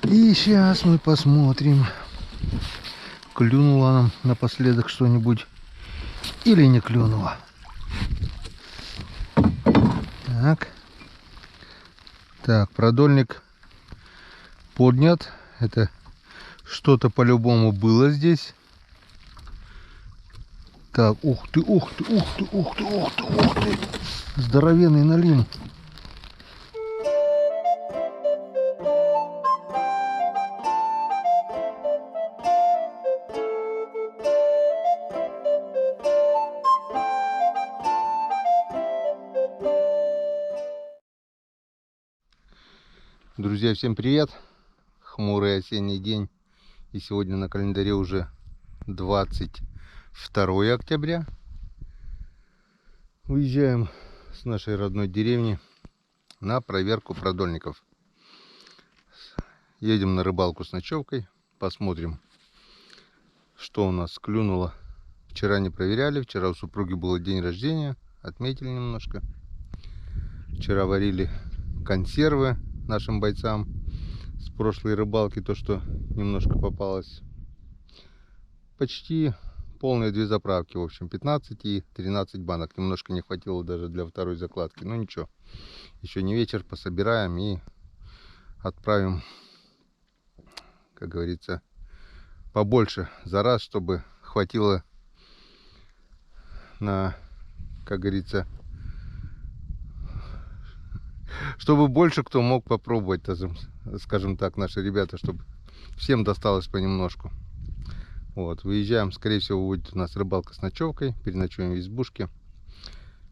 И сейчас мы посмотрим, клюнуло нам напоследок что-нибудь или не клюнуло. Так, продольник поднят. Это что-то по-любому было здесь. Так, ух ты, ух ты, ух ты, ух ты, ух ты, ух ты. Здоровенный налим. Друзья, всем привет! Хмурый осенний день. И сегодня на календаре уже 22 октября. Уезжаем с нашей родной деревни на проверку продольников. Едем на рыбалку с ночевкой. Посмотрим, что у нас клюнуло. Вчера не проверяли. Вчера у супруги был день рождения. Отметили немножко. Вчера варили консервы нашим бойцам с прошлой рыбалки, то что немножко попалось. Почти полные 2 заправки, в общем 15 и 13 банок. Немножко не хватило даже для второй закладки, но ничего, еще не вечер, пособираем и отправим, как говорится, побольше за раз, чтобы хватило на, как говорится, чтобы больше кто мог попробовать, скажем так, наши ребята, чтобы всем досталось понемножку. Вот, выезжаем, скорее всего, будет у нас рыбалка с ночевкой, переночуем в избушке.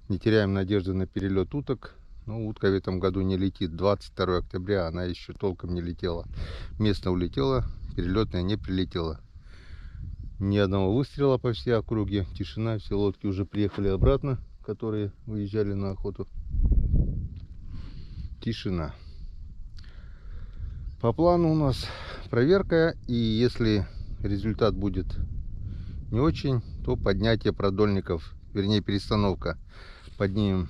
Не теряем надежды на перелет уток. Ну, утка в этом году не летит. 22 октября она еще толком не летела. Местно улетела, перелетная не прилетела. Ни одного выстрела по всей округе. Тишина, все лодки уже приехали обратно, которые выезжали на охоту. Тишина. По плану у нас проверка, и если результат будет не очень, то поднятие продольников, вернее перестановка. Поднимем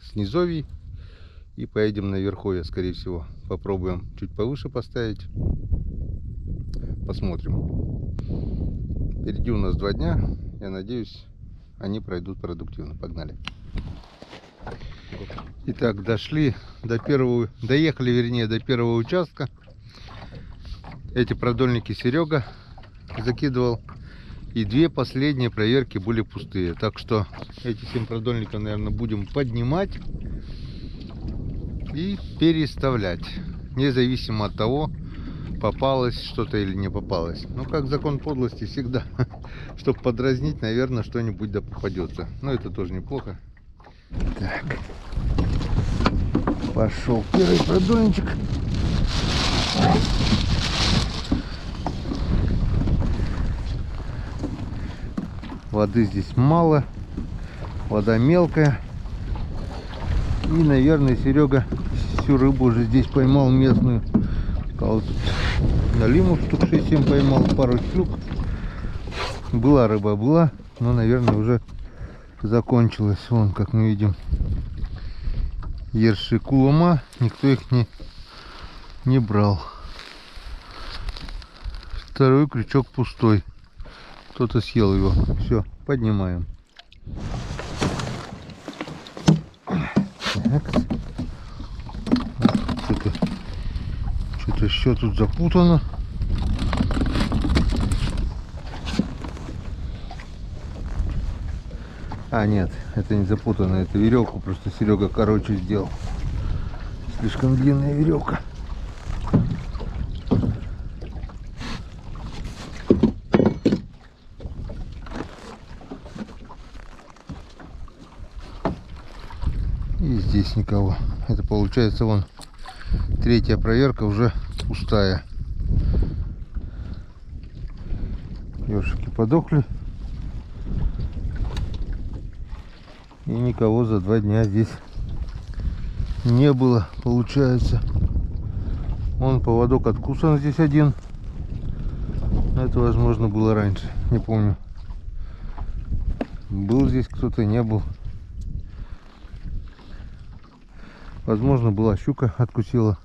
с низовий и поедем наверху, я скорее всего попробуем чуть повыше поставить. Посмотрим. Впереди у нас 2 дня, я надеюсь, они пройдут продуктивно. Погнали. Итак, доехали до первого участка. Эти продольники Серега закидывал, и 2 последние проверки были пустые. Так что эти 7 продольников, наверное, будем поднимать и переставлять, независимо от того, попалось что-то или не попалось. Ну, как закон подлости всегда, чтобы подразнить, наверное, что-нибудь да попадется. Но это тоже неплохо. Так, пошел первый продольничек. Воды здесь мало, вода мелкая. И, наверное, Серега всю рыбу уже здесь поймал местную. Вот налимов штук 6-7 поймал, пару щук. Была рыба, была, но, наверное, уже закончилась. Вон, как мы видим, ерши кулома, никто их не брал. Второй крючок пустой. Кто-то съел его. Все, поднимаем. Что-то еще тут запутано. А, нет, это не запутано, это веревку просто Серега короче сделал. Слишком длинная веревка. И здесь никого. Это получается вон 3-я проверка уже пустая. Ёршики подохли. И никого за 2 дня здесь не было, получается. Вон поводок откусан здесь один. Это, возможно, было раньше. Не помню. Был здесь кто-то, не был. Возможно, была щука, откусила.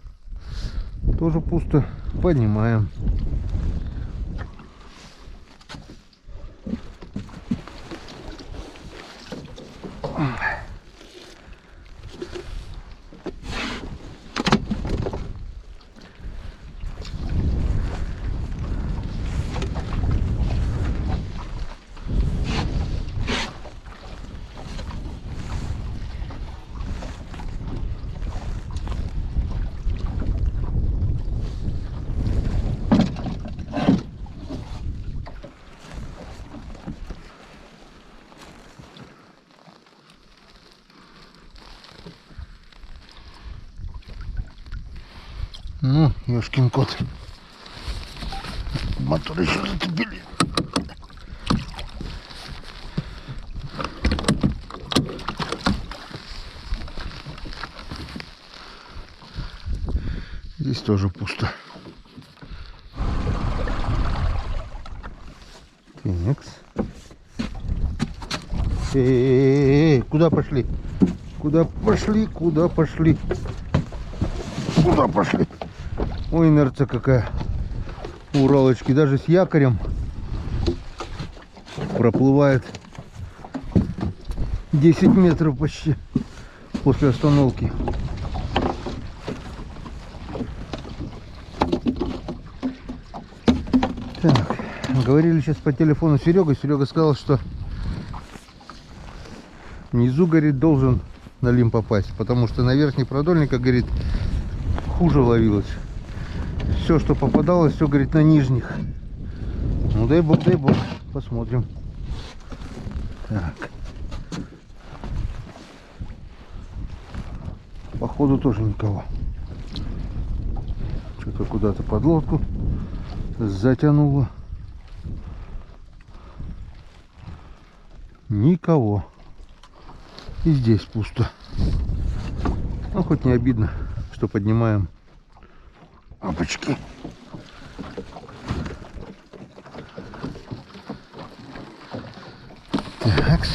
Тоже пусто. Поднимаем. Ну, ёшкин кот. Мотор еще зацепили. Здесь тоже пусто. Тенекс. Куда пошли? Куда пошли? Куда пошли? Куда пошли? Ой, инерция какая. Уралочки даже с якорем проплывает 10 метров почти после остановки. Так, говорили сейчас по телефону с Серегой. Серега сказал, что внизу, говорит, должен налим попасть, потому что на верхних продольниках, говорит, хуже ловилось. Все, что попадалось, все, говорит, на нижних. Ну дай бог, посмотрим. Так. Походу тоже никого. Что-то куда-то под лодку затянуло. Никого. И здесь пусто. Ну, хоть не обидно, что поднимаем. Опачки. Так.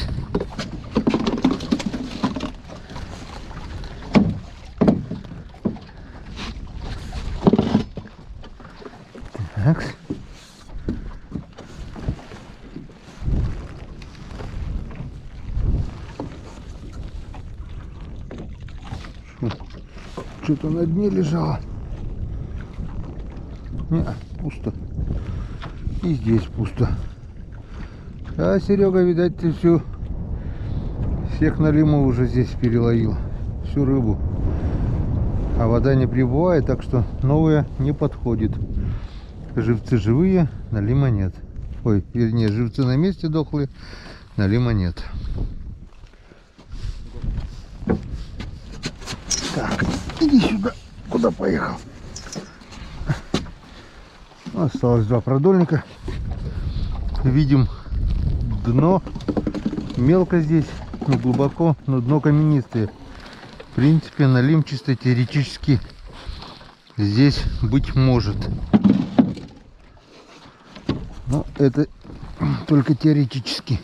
Так. Что-то на дне лежало. Не, пусто. И здесь пусто. А Серега, видать, ты всех налимов уже здесь переловил. Всю рыбу. А вода не прибывает, так что новая не подходит. Живцы живые, налима нет. Ой, вернее, живцы на месте дохлые, налима нет. Так, иди сюда. Куда поехал? Осталось 2 продольника. Видим дно. Мелко здесь, не глубоко, но дно каменистое. В принципе, налим чисто теоретически здесь быть может. Но это только теоретически.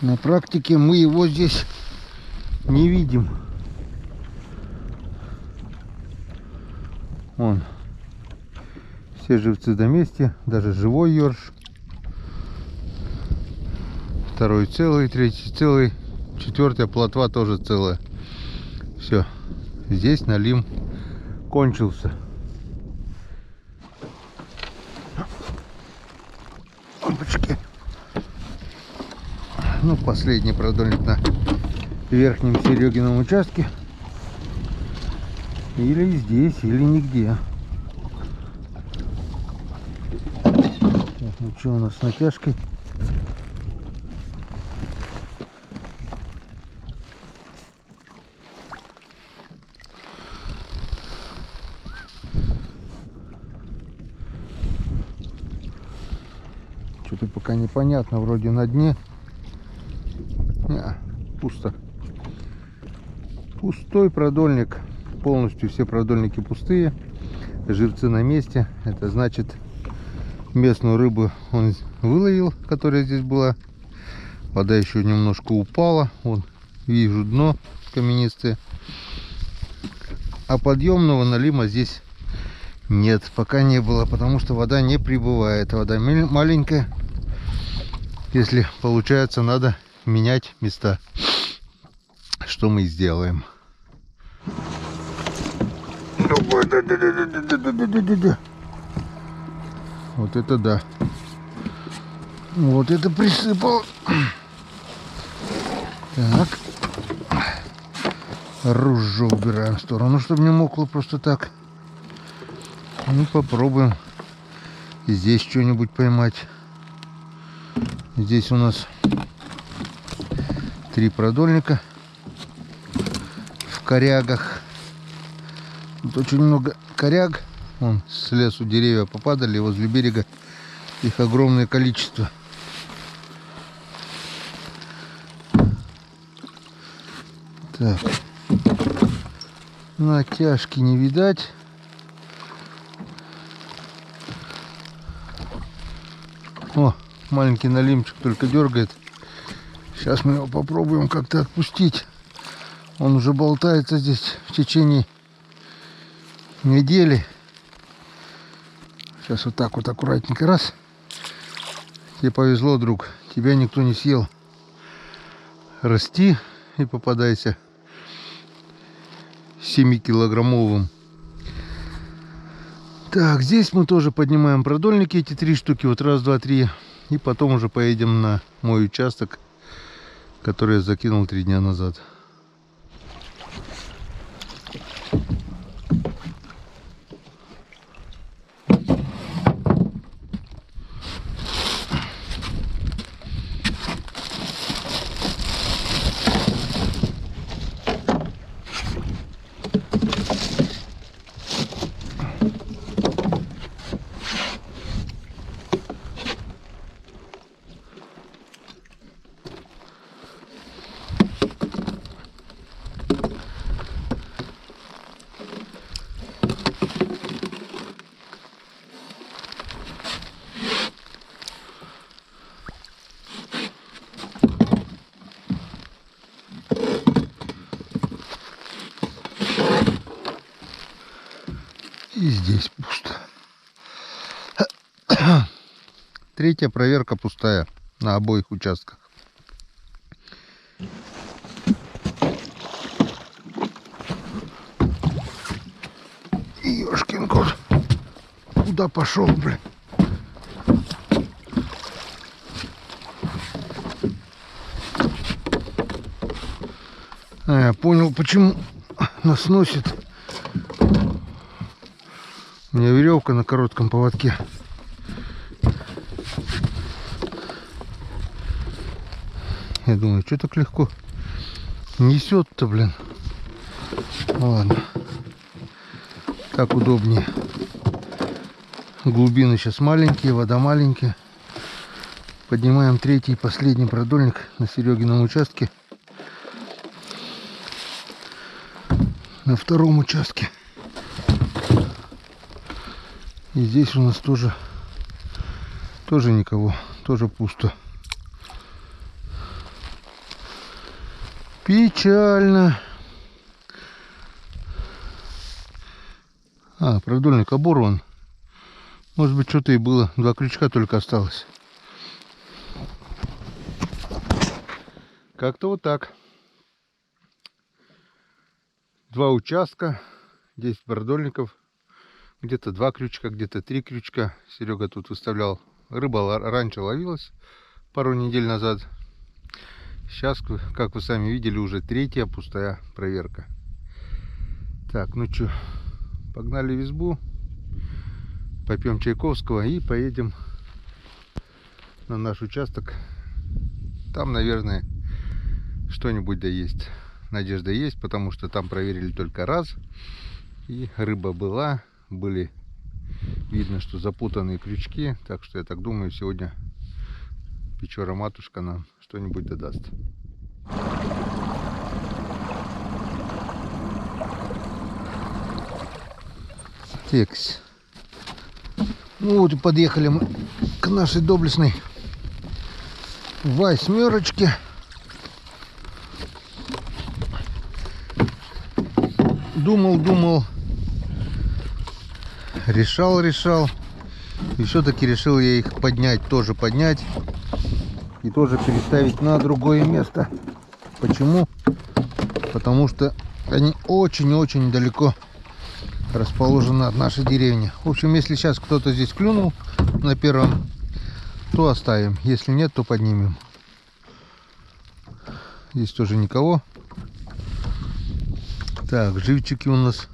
На практике мы его здесь не видим. Вон. Все живцы на месте, даже живой ёрш. 2 целый, 3 целый, 4 плотва тоже целая. Все, здесь налим кончился. Опачки. Ну, последний продольник на верхнем Серегином участке. Или здесь, или нигде. Ну что у нас с натяжкой? Что-то пока непонятно, вроде на дне. Не, пусто. Пустой продольник. Полностью все продольники пустые. Живцы на месте. Это значит, местную рыбу он выловил, которая здесь была. Вода еще немножко упала. Вон, вижу дно каменистое. А подъемного налима здесь Нет, пока не было, потому что вода не прибывает. Вода маленькая. Если получается, надо менять места. Что мы и сделаем. Вот это да. Вот это присыпал. Так. Ружье убираем в сторону, чтобы не мокло просто так. Ну, попробуем здесь что-нибудь поймать. Здесь у нас 3 продольника в корягах. Тут очень много коряг. Вон с лесу деревья попадали, возле берега их огромное количество. Так. Натяжки не видать. О, маленький налимчик только дергает. Сейчас мы его попробуем как-то отпустить. Он уже болтается здесь в течение недели. Сейчас вот так вот аккуратненько раз. Тебе повезло, друг. Тебя никто не съел. Расти и попадайся 7-килограммовым. Так, здесь мы тоже поднимаем продольники, эти 3 штуки. Вот раз, два, три. И потом уже поедем на мой участок, который я закинул 3 дня назад. И здесь пусто. 3-я проверка пустая на обоих участках. Ёшкин кот. Куда пошел, блин? Я понял, почему нас носит. У меня веревка на коротком поводке. Я думаю, что так легко несет-то, блин. Ладно. Так удобнее. Глубины сейчас маленькие, вода маленькая. Поднимаем 3-й и последний продольник на Серегином участке. На 2-м участке. И здесь у нас тоже никого, тоже пусто. Печально. Продольник оборван. Может быть, что-то и было. 2 крючка только осталось. Как-то вот так. 2 участка, 10 продольников. Где-то 2 крючка, где-то 3 крючка. Серега тут выставлял. Рыба раньше ловилась пару недель назад. Сейчас, как вы сами видели, уже 3-я пустая проверка. Так, ну что, погнали в избу. Попьем Чайковского и поедем на наш участок. Там, наверное, что-нибудь да есть. Надежда есть, потому что там проверили только раз. И рыба была. Были видно, что запутанные крючки. Так что я так думаю, сегодня Печора матушка нам что-нибудь додаст. Текс. Ну вот и подъехали мы к нашей доблестной 8-рочке. Думал, решал. И все-таки решил я их поднять. И тоже переставить на другое место. Почему? Потому что они очень-очень далеко расположены от нашей деревни. В общем, если сейчас кто-то здесь клюнул на первом, то оставим. Если нет, то поднимем. Здесь тоже никого. Так, живчики у нас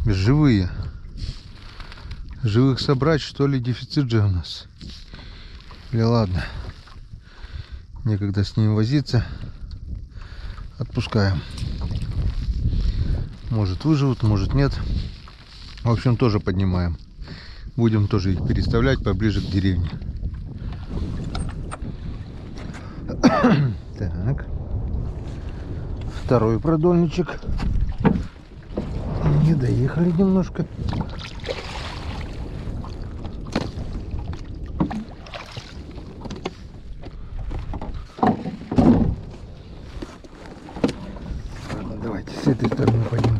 живые. Живых собрать, что ли, дефицит же у нас. Или ладно. Некогда с ними возиться. Отпускаем. Может выживут, может нет. В общем, тоже поднимаем. Будем тоже их переставлять поближе к деревне. Так. Второй продольничек. Не доехали немножко. Ладно, давайте с этой стороны пойдем.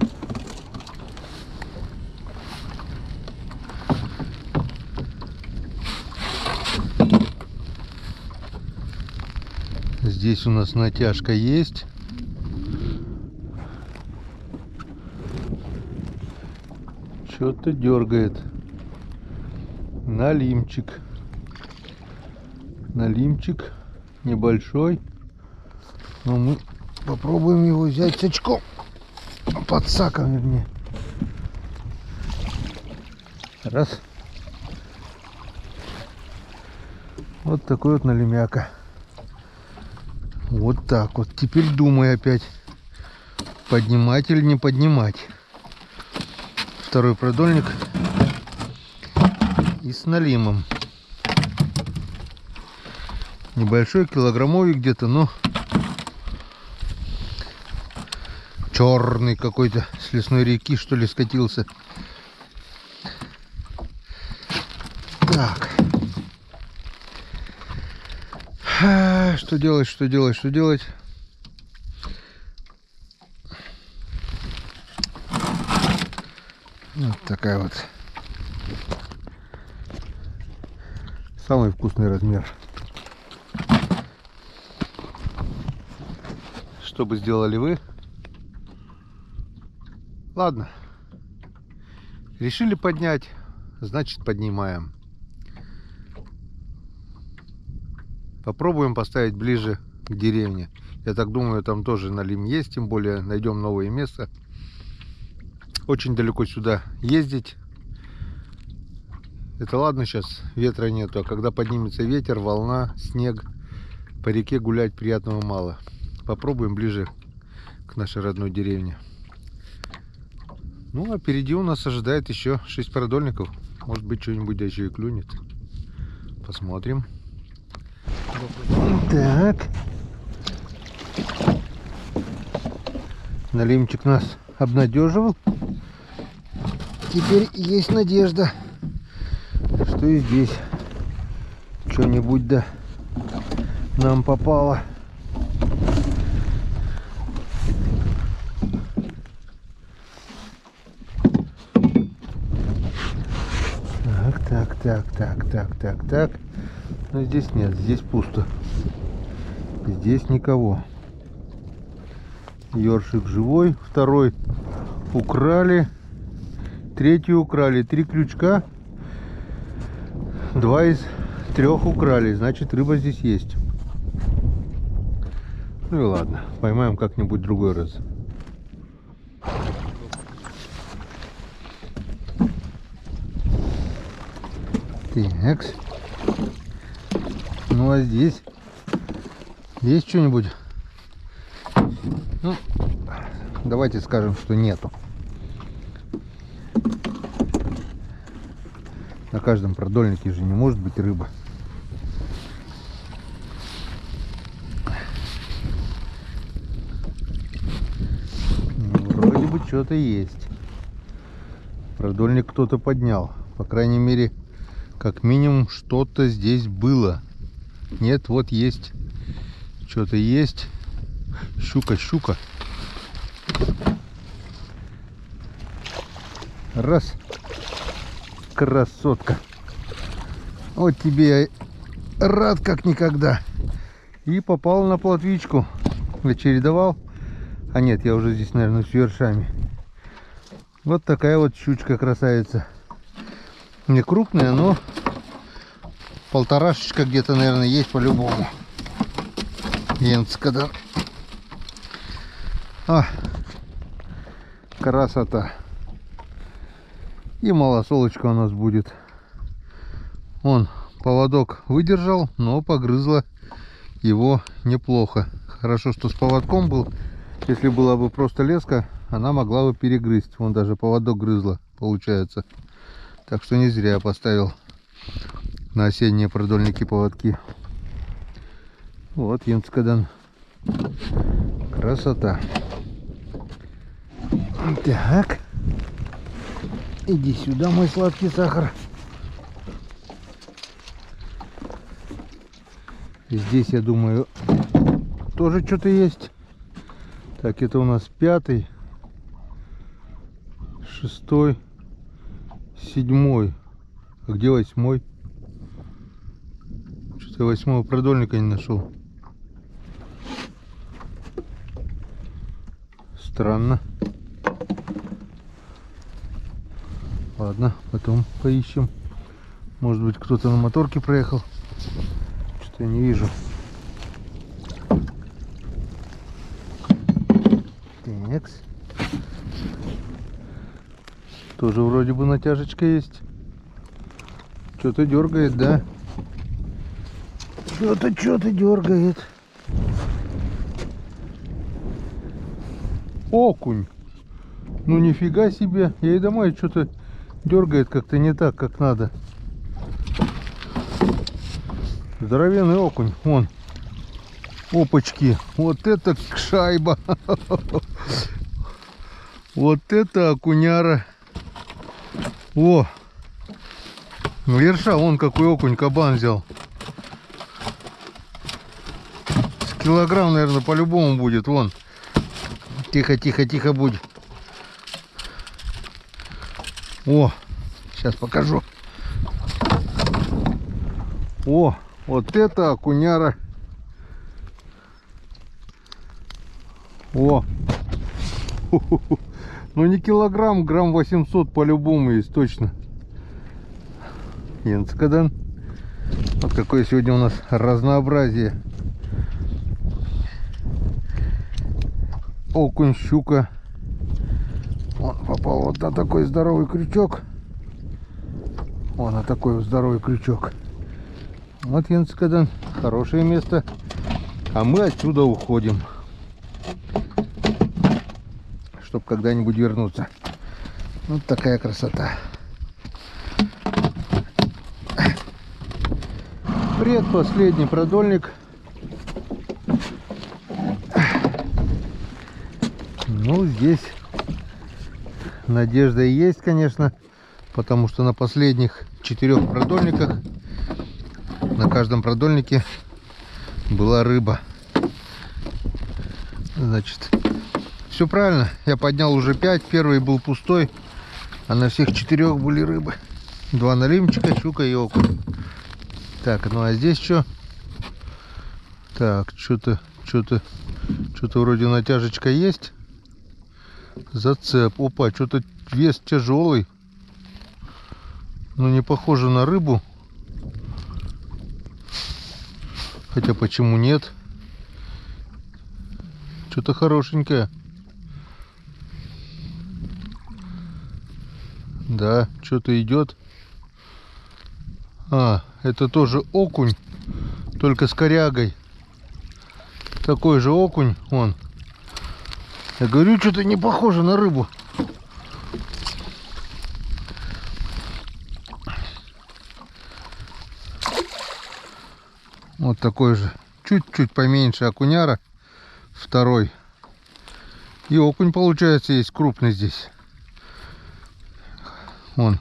Здесь у нас натяжка есть. Что-то дергает. Налимчик. Налимчик небольшой. Но мы попробуем его взять с очком. Под саком, вернее. Раз. Вот такой вот налимяка. Вот так вот. Теперь думай опять, поднимать или не поднимать. Второй продольник и с налимом. Небольшой, килограммовый где-то, но черный какой-то, с лесной реки, что ли, скатился. Так. Что делать? Вот такая вот. Самый вкусный размер. Что бы сделали вы? Ладно. Решили поднять, значит поднимаем. Попробуем поставить ближе к деревне. Я так думаю, там тоже налим есть, тем более найдем новое место. Очень далеко сюда ездить. Это ладно, сейчас ветра нету, а когда поднимется ветер, волна, снег, по реке гулять приятного мало. Попробуем ближе к нашей родной деревне. Ну, а впереди у нас ожидает еще 6 продольников. Может быть, что-нибудь да еще и клюнет. Посмотрим. Так. Налимчик нас обнадеживал. Теперь есть надежда, что и здесь что-нибудь да нам попало. Так. Но здесь нет, здесь пусто. Здесь никого. Ёршик живой, второй украли, третий украли. 3 крючка, 2 из 3 украли, значит рыба здесь есть. Ну и ладно, поймаем как-нибудь другой раз. Так. Ну а здесь есть что-нибудь? Ну, давайте скажем, что нету. На каждом продольнике же не может быть рыба. Ну, вроде бы что-то есть. Продольник кто-то поднял. По крайней мере, как минимум что-то здесь было. Нет, вот есть. Что-то есть. Щука. Раз. Красотка. Вот тебе я рад как никогда. И попал на плотвичку. Очередовал. А нет, я уже здесь, наверное, с вершами. Вот такая вот щучка красавица. Не крупная, но полторашечка где-то, наверное, есть по-любому. Енскадан. А, красота. И малосолочка у нас будет. Он поводок выдержал, но погрызла его неплохо. Хорошо, что с поводком был. Если была бы просто леска, она могла бы перегрызть. Вон даже поводок грызла, получается. Так что не зря я поставил на осенние продольники поводки. Вот Енскадан. Красота. Так. Иди сюда, мой сладкий сахар. Здесь, я думаю, тоже что-то есть. Так, это у нас 5-й, 6-й, 7-й. А где 8-й? Что-то 8-го продольника не нашел. Странно. Ладно, потом поищем. Может быть, кто-то на моторке проехал. Что-то я не вижу. Такс. Тоже вроде бы натяжечка есть. Что-то дергает, да? Что-то дергает. Окунь. Ну нифига себе. Я и домой что-то дергает как-то не так, как надо. Здоровенный окунь. Вон. Опачки. Вот это шайба. Вот это окуняра. О. Верша, вон какой окунь кабан взял. С килограмм, наверное, по-любому будет. Вон. Тихо, тихо, тихо будь. О. Сейчас покажу. О. Вот это окуняра. О. Ну не килограмм, грамм 800 по-любому есть, точно. Енскадан. Вот какое сегодня у нас разнообразие. Окунь, щука. Он попал вот на такой здоровый крючок. Вон на такой вот здоровый крючок. Вот Енскадан. Хорошее место. А мы отсюда уходим. Чтоб когда-нибудь вернуться. Вот такая красота. Предпоследний продольник. Ну, здесь надежда есть, конечно, потому что на последних 4 продольниках, на каждом продольнике была рыба. Значит, все правильно. Я поднял уже 5. Первый был пустой, а на всех 4 были рыбы. 2 налимчика, щука и окунь. Так, ну а здесь что? Так, что-то вроде натяжечка есть. Зацеп. Опа, что-то вес тяжелый. Но не похоже на рыбу. Хотя почему нет? Что-то хорошенькое. Да, что-то идет. А, это тоже окунь, только с корягой. Такой же окунь, он. Я говорю, что-то не похоже на рыбу. Вот такой же, чуть-чуть поменьше окуняра. Второй. И окунь, получается, есть крупный здесь. Он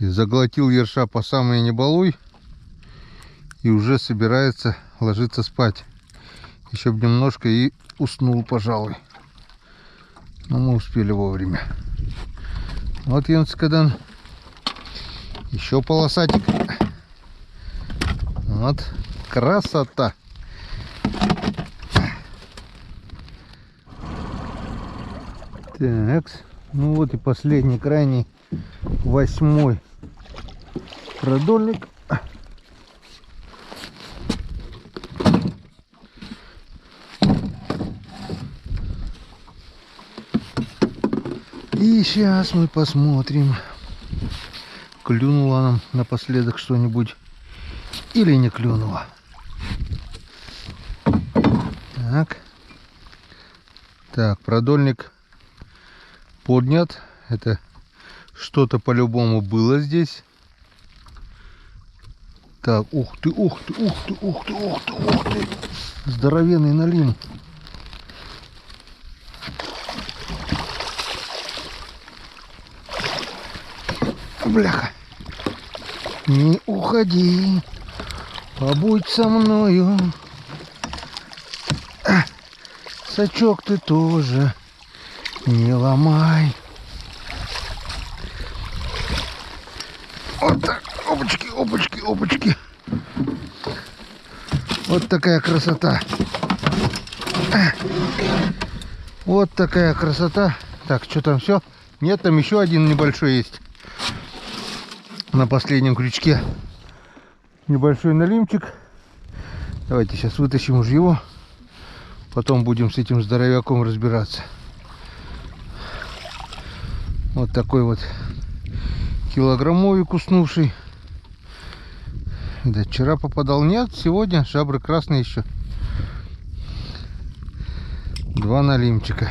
заглотил ерша по самой не балуй. И уже собирается ложиться спать. Еще бы немножко и уснул, пожалуй. Но мы успели вовремя. Вот Енскадан. Еще полосатик. Вот. Красота. Так. Ну вот и последний, крайний, 8-й продольник. И сейчас мы посмотрим, клюнула нам напоследок что-нибудь или не клюнула. Так. Так, продольник поднят. Это что-то по-любому было здесь. Так, ух ты, ух ты, ух ты, ух ты, ух ты, ух ты. Здоровенный налим. Бляха. Не уходи. Побудь со мною. Сачок ты тоже не ломай. Вот так. Опачки, опачки, опачки. Вот такая красота. Вот такая красота. Так, что там все? Нет, там еще один небольшой есть. На последнем крючке. Небольшой налимчик. Давайте сейчас вытащим уже его. Потом будем с этим здоровяком разбираться. Вот такой вот килограммовик уснувший. Да, вчера попадал. Нет, сегодня жабры красные еще. 2 налимчика.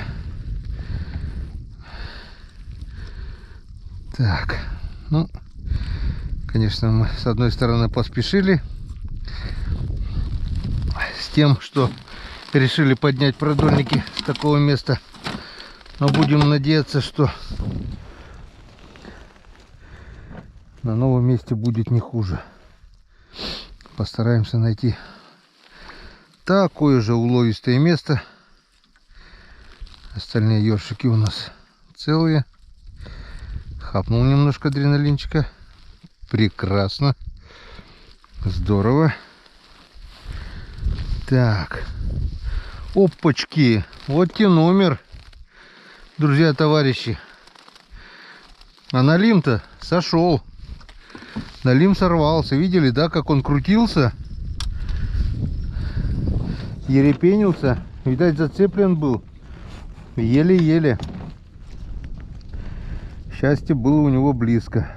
Так, ну, конечно, мы с одной стороны поспешили с тем, что решили поднять продольники с такого места. Но будем надеяться, что на новом месте будет не хуже. Постараемся найти такое же уловистое место. Остальные ёршики у нас целые. Хапнул немножко адреналинчика. Прекрасно. Здорово. Так. Опачки. Вот и номер. Друзья, товарищи. А налим-то сошел. Налим сорвался. Видели, да, как он крутился? Ерепенился. Видать, зацеплен был. Еле-еле. Счастье было у него близко.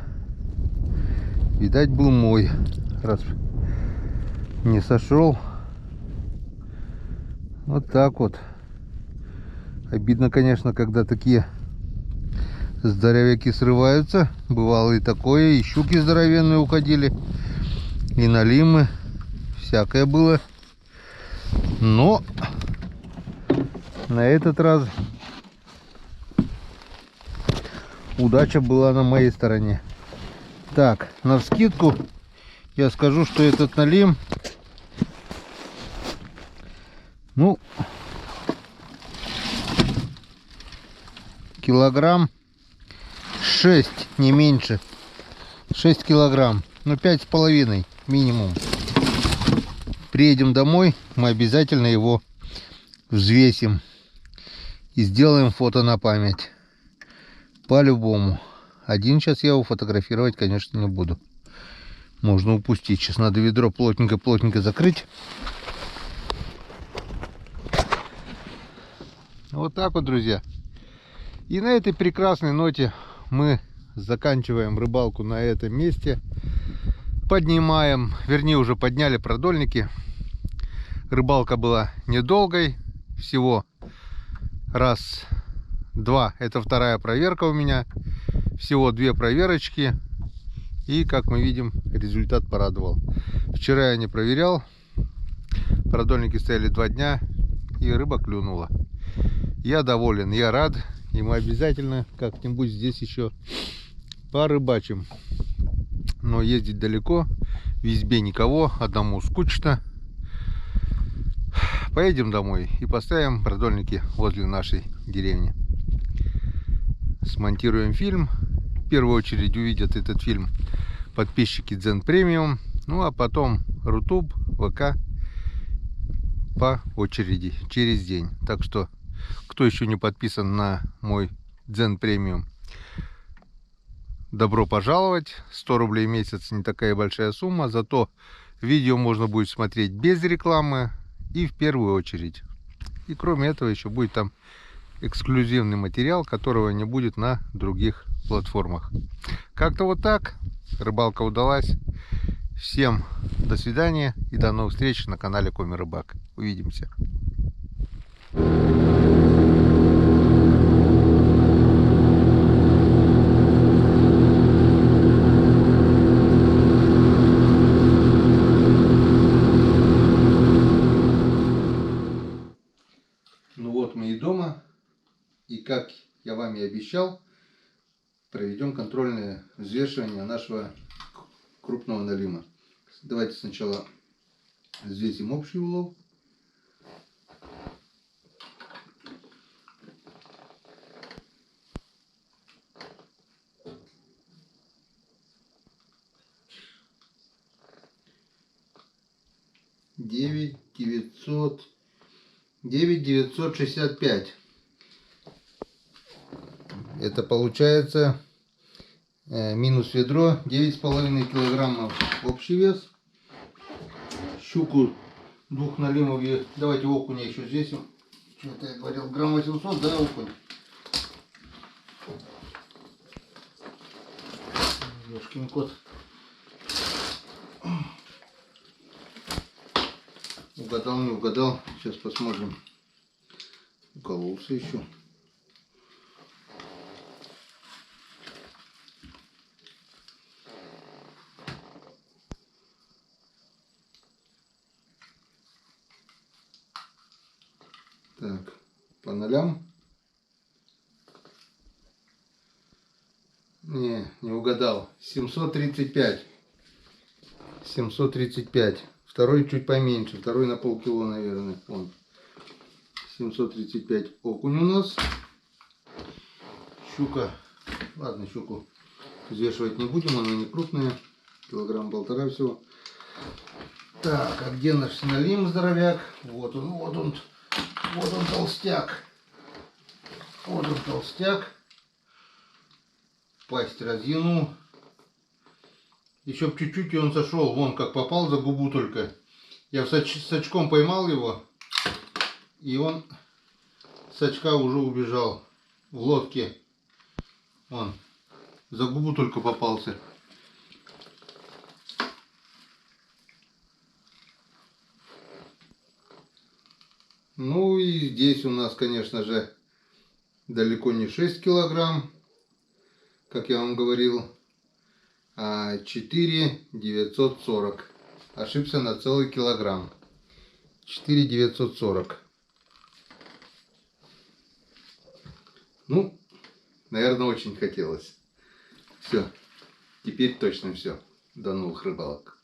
Видать, был мой. Раз не сошел. Вот так вот. Обидно, конечно, когда такие здоровяки срываются. Бывало и такое. И щуки здоровенные уходили. И налимы. Всякое было. Но на этот раз удача была на моей стороне. Так, навскидку я скажу, что этот налим, ну, килограмм 6, не меньше. 6 килограмм, ну 5,5 минимум. Приедем домой, мы обязательно его взвесим и сделаем фото на память. По-любому. Один сейчас я его фотографировать, конечно, не буду. Можно упустить. Сейчас надо ведро плотненько закрыть. Вот так вот, друзья. И на этой прекрасной ноте мы заканчиваем рыбалку на этом месте. Поднимаем, вернее, уже подняли продольники. Рыбалка была недолгой. Всего раз, два. Это вторая проверка у меня. Всего 2 проверочки. И, как мы видим, результат порадовал. Вчера я не проверял. Продольники стояли 2 дня. И рыба клюнула. Я доволен, я рад. И мы обязательно как-нибудь здесь еще порыбачим. Но ездить далеко. В избе никого. Одному скучно. Поедем домой и поставим продольники возле нашей деревни. Смонтируем фильм. В первую очередь увидят этот фильм подписчики Дзен Премиум, ну а потом Рутуб, ВК по очереди через день. Так что, кто еще не подписан на мой Дзен Премиум, добро пожаловать. 100 рублей в месяц не такая большая сумма, зато видео можно будет смотреть без рекламы и в первую очередь. И кроме этого еще будет там эксклюзивный материал, которого не будет на других платформах. Как-то вот так. Рыбалка удалась. Всем до свидания и до новых встреч на канале Коми Рыбак. Увидимся. Ну вот мы и дома. И как я вам и обещал, проведем контрольное взвешивание нашего крупного налима. Давайте сначала взвесим общий улов. Девять 965. Это получается минус ведро 9,5 килограммов общий вес. Щуку двух налимов. Давайте окуня еще взвесим. Что-то я говорил, грамм 800, да, окунь? Ёшкин кот. Угадал, не угадал. Сейчас посмотрим. Укололся еще. Так, по нолям. Не угадал. 735. 735. Второй чуть поменьше. Второй на полкило, наверное. Вон. 735 окунь у нас. Щука. Ладно, щуку взвешивать не будем. Она не крупная. Килограмм полтора всего. Так, а где наш налим здоровяк? Вот он толстяк. Вот он толстяк. Пасть разъянул. Еще чуть-чуть и он сошел. Вон как попал за губу только. Я с очком поймал его. И он с очка уже убежал. В лодке. Он за губу только попался. Ну и здесь у нас, конечно же, далеко не 6 килограмм, как я вам говорил, а 4,940. Ошибся на целый килограмм. 4,940. Ну, наверное, очень хотелось. Все. Теперь точно все. До новых рыбалок.